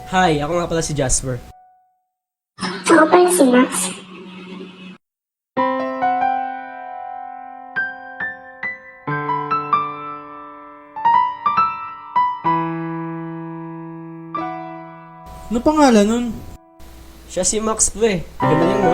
Hi, ako nga pala si Jasper. Ako pala si Max. Ano pangalan nun? Siya si Max pre. Ganda niya mo.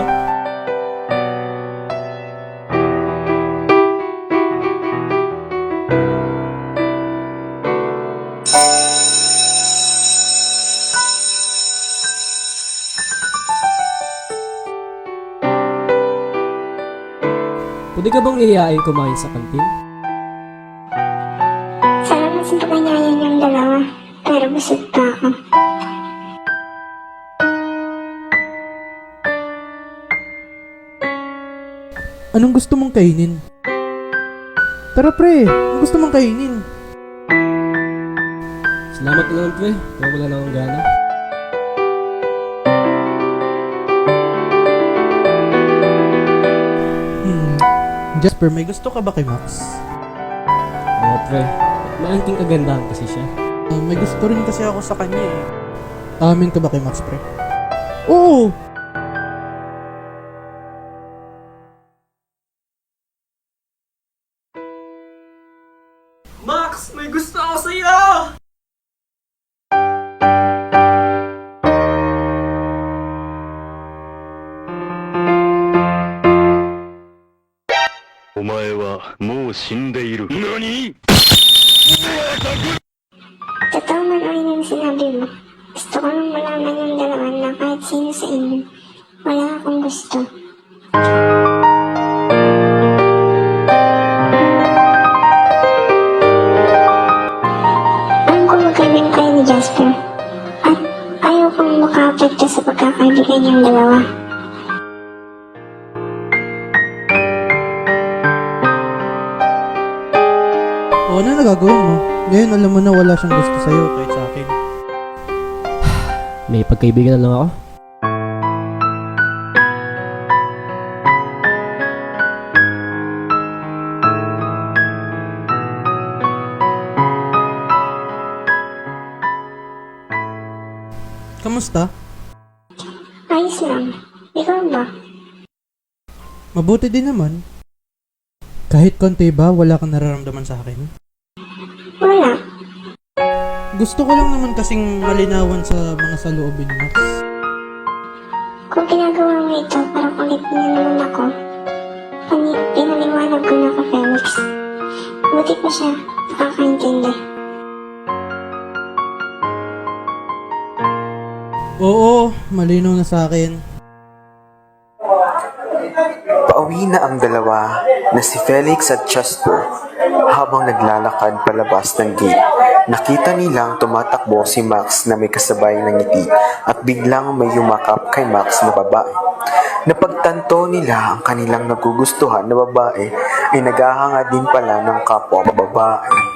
Pwede ka bang iyayain kumain sa kantin? Salamat sa pagkanyaya niyong dalawa, pero busog pa ako. Anong gusto mong kainin? Tara pre, anong gusto mong kainin? Salamat na lang pre. Pero wala na akong gana. Jasper, may gusto ka ba kay Max? Oo pre. May anting kagandahan kasi siya. May gusto rin kasi ako sa kanya eh. Amin ka ba kay Max pre? Oo! Max! May gusto ako sa'yo! Totoo man o yun yung sinabi mo. Gusto ko nang malaman yung dalawa na kahit sino sa inyo, wala akong gusto. Alam ko magkaibigan kayo ni Jasper. At ayaw kong makaapekto sa pagkakaibigan niyong dalawa. O ano nagagawin mo? Ngayon alam mo na wala siyang gusto sa'yo kahit sa akin. May pagkaibigan na lang ako. Kamusta? Ayos lang. Ikaw ba? Mabuti din naman. Kahit konti ba, wala kang nararamdaman sa akin? Wala. Gusto ko lang naman kasing malinawan sa mga saloobin ni Max. Kung ginagawa mo ito para kulit niya naman ako, pinaliwanag ko na ka Felix. Buti pa siya, nakakaintindi. Oo, malinaw na sa akin. Pauwi na ang dalawa na si Felix at Jasper habang naglalakad palabas ng gate. Nakita nilang tumatakbo si Max na may kasabay ng ngiti at biglang may yumakap kay Max na babae. Napagtanto nila ang kanilang nagugustuhan na babae ay naghahanga din pala ng kapwa babae.